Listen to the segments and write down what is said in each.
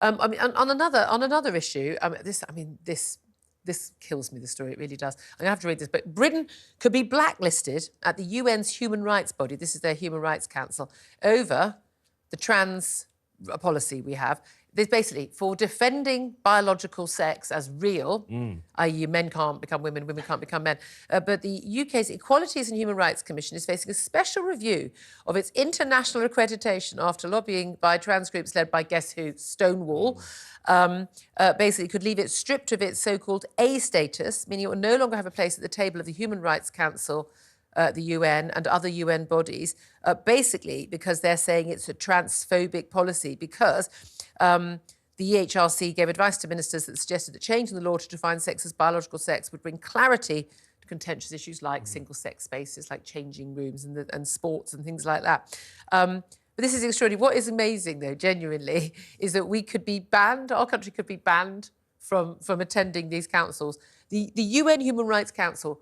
I mean, on another issue, this kills me, the story, it really does. I'm going to have to read this, but Britain could be blacklisted at the UN's human rights body, this is their Human Rights Council, over the trans policy we have. There's basically for defending biological sex as real, i.e. men can't become women, women can't become men. But the UK's Equalities and Human Rights Commission is facing a special review of its international accreditation after lobbying by trans groups led by, guess who, Stonewall. Basically could leave it stripped of its so-called A status, meaning it will no longer have a place at the table of the Human Rights Council, the UN and other UN bodies, basically because they're saying it's a transphobic policy, because the EHRC gave advice to ministers that suggested that changing the law to define sex as biological sex would bring clarity to contentious issues like single-sex spaces, like changing rooms and sports and things like that. But this is extraordinary. What is amazing, though, genuinely, is that we could be banned, our country could be banned from attending these councils. The UN Human Rights Council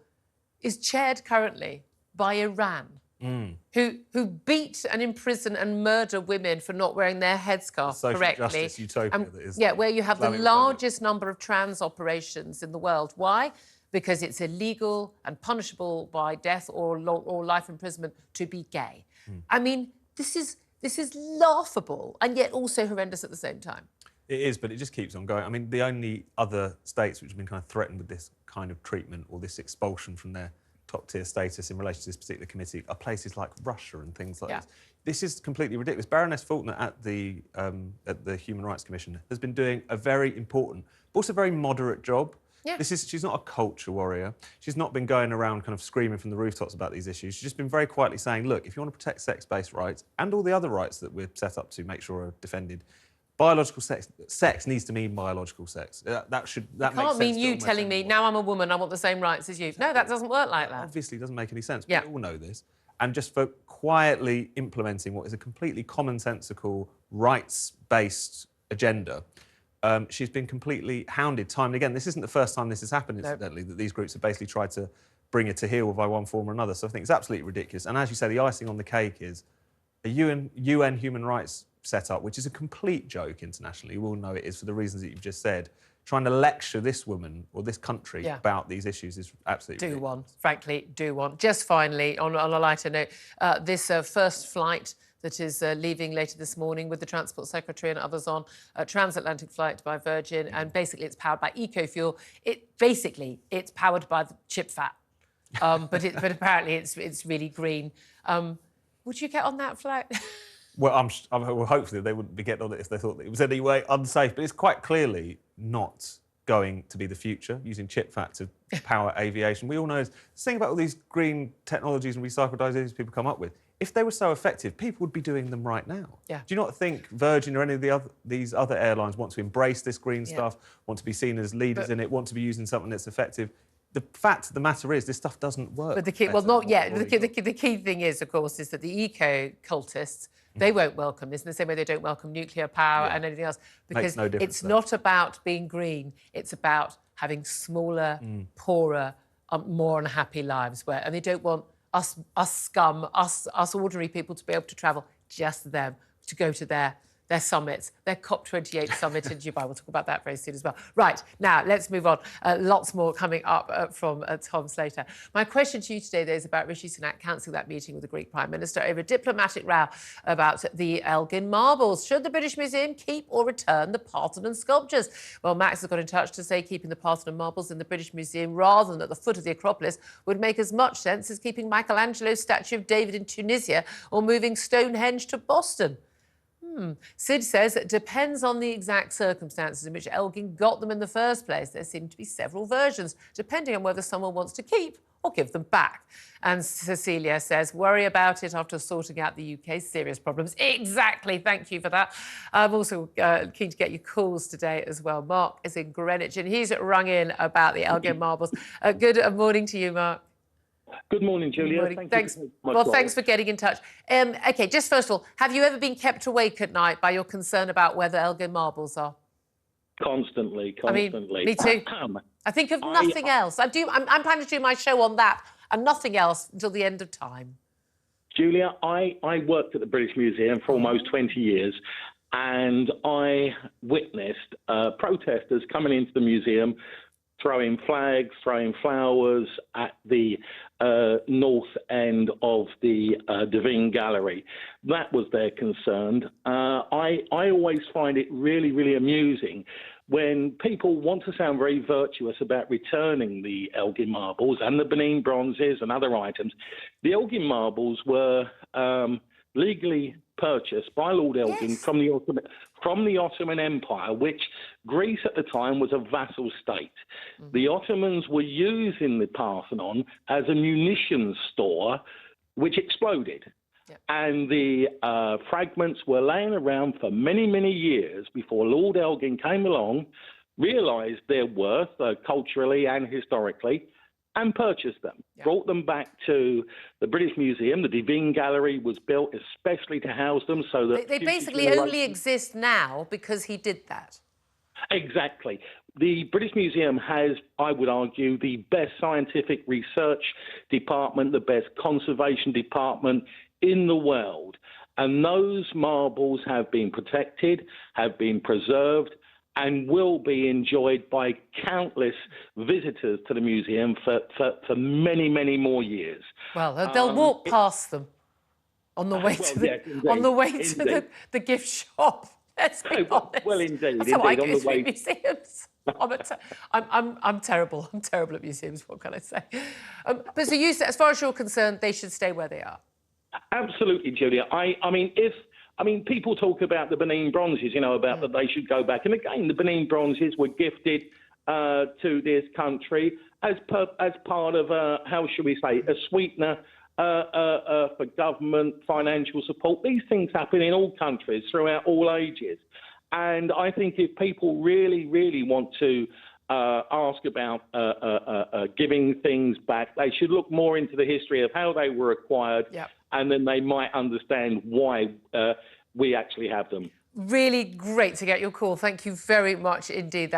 is chaired currently by Iran, who beat and imprison and murder women for not wearing their headscarf correctly. Social justice utopia that is. Yeah, where you have the largest number of trans operations in the world. Why? Because it's illegal and punishable by death or life imprisonment to be gay. I mean, this is laughable and yet also horrendous at the same time. It is, but it just keeps on going. I mean, the only other states which have been kind of threatened with this kind of treatment or this expulsion from their top-tier status in relation to this particular committee are places like Russia and things like this. This is completely ridiculous. Baroness Faulkner at the Human Rights Commission has been doing a very important, but also very moderate job. Yeah. She's not a culture warrior. She's not been going around kind of screaming from the rooftops about these issues. She's just been very quietly saying, look, if you want to protect sex-based rights and all the other rights that we're set up to make sure are defended, biological sex needs to mean biological sex. That makes sense. It can't mean you telling me, now I'm a woman, I want the same rights as you. No, that doesn't work like that. Obviously doesn't make any sense. We all know this. And just for quietly implementing what is a completely commonsensical, rights-based agenda, she's been completely hounded time and again. This isn't the first time this has happened, incidentally, that these groups have basically tried to bring her to heel by one form or another. So I think it's absolutely ridiculous. And as you say, the icing on the cake is a UN human rights set up, which is a complete joke internationally. You all know it is for the reasons that you've just said. Trying to lecture this woman or this country about these issues is absolutely ridiculous. Frankly, do one. Just finally, on a lighter note, this first flight that is leaving later this morning with the Transport Secretary and others on, a transatlantic flight by Virgin, and basically it's powered by eco-fuel. It's powered by the chip fat, but apparently it's really green. Would you get on that flight? Well, hopefully they wouldn't be getting on it if they thought that it was any way unsafe, but it's quite clearly not going to be the future, using chip fat to power aviation. We all know the thing about all these green technologies and recycled ideas people come up with. If they were so effective, people would be doing them right now. Yeah. Do you not think Virgin or any of these other airlines want to embrace this green stuff, want to be seen as leaders in it, want to be using something that's effective? The fact of the matter is, this stuff doesn't work. But the key thing is, of course, is that the eco-cultists, they won't welcome this in the same way they don't welcome nuclear power and anything else, because it's not about being green. It's about having smaller, poorer, more unhappy lives. And they don't want us scum, us ordinary people to be able to travel, just them, to go to their summits, their COP28 summit in Dubai. We'll talk about that very soon as well. Right, now, let's move on. Lots more coming up from Tom Slater. My question to you today, though, is about Rishi Sunak cancelling that meeting with the Greek Prime Minister over a diplomatic row about the Elgin marbles. Should the British Museum keep or return the Parthenon sculptures? Well, Max has got in touch to say keeping the Parthenon marbles in the British Museum rather than at the foot of the Acropolis would make as much sense as keeping Michelangelo's statue of David in Tunisia or moving Stonehenge to Boston. Sid says it depends on the exact circumstances in which Elgin got them in the first place. There seem to be several versions, depending on whether someone wants to keep or give them back. And Cecilia says, worry about it after sorting out the UK's serious problems. Exactly, thank you for that. I'm also keen to get your calls today as well. Mark is in Greenwich and he's rung in about the Elgin marbles. Good morning to you, Mark. Good morning, Julia. Good morning. Thanks for getting in touch. OK, just first of all, have you ever been kept awake at night by your concern about where the Elgin marbles are? Constantly. I mean, me too. I think of nothing else. I'm planning to do my show on that and nothing else until the end of time. Julia, I worked at the British Museum for almost 20 years. and I witnessed protesters coming into the museum, throwing flags, throwing flowers at the north end of the Devine Gallery. That was their concern. I always find it really, really amusing when people want to sound very virtuous about returning the Elgin marbles and the Benin bronzes and other items. The Elgin marbles were legally purchased by Lord Elgin from the Ottoman Empire, which Greece at the time was a vassal state. The Ottomans were using the Parthenon as a munitions store, which exploded. And the fragments were laying around for many, many years before Lord Elgin came along, realised their worth culturally and historically, and purchased them, brought them back to the British Museum. The Devine Gallery was built especially to house them so that... They basically only exist now because he did that. Exactly. The British Museum has, I would argue, the best scientific research department, the best conservation department in the world. And those marbles have been protected, have been preserved, and will be enjoyed by countless visitors to the museum for many, many more years. Well, they'll walk past them on the way to the gift shop. Let's be honest. Well, indeed. That's how I go through museums. I'm terrible. I'm terrible at museums. What can I say? But so you, as far as you're concerned, they should stay where they are. Absolutely, Julia. I mean, people talk about the Benin bronzes, about that they should go back. And again, the Benin bronzes were gifted to this country as part of, how should we say, a sweetener for government financial support. These things happen in all countries throughout all ages. And I think if people really, really want to ask about giving things back, they should look more into the history of how they were acquired, and then they might understand why we actually have them. Really great to get your call. Thank you very much indeed.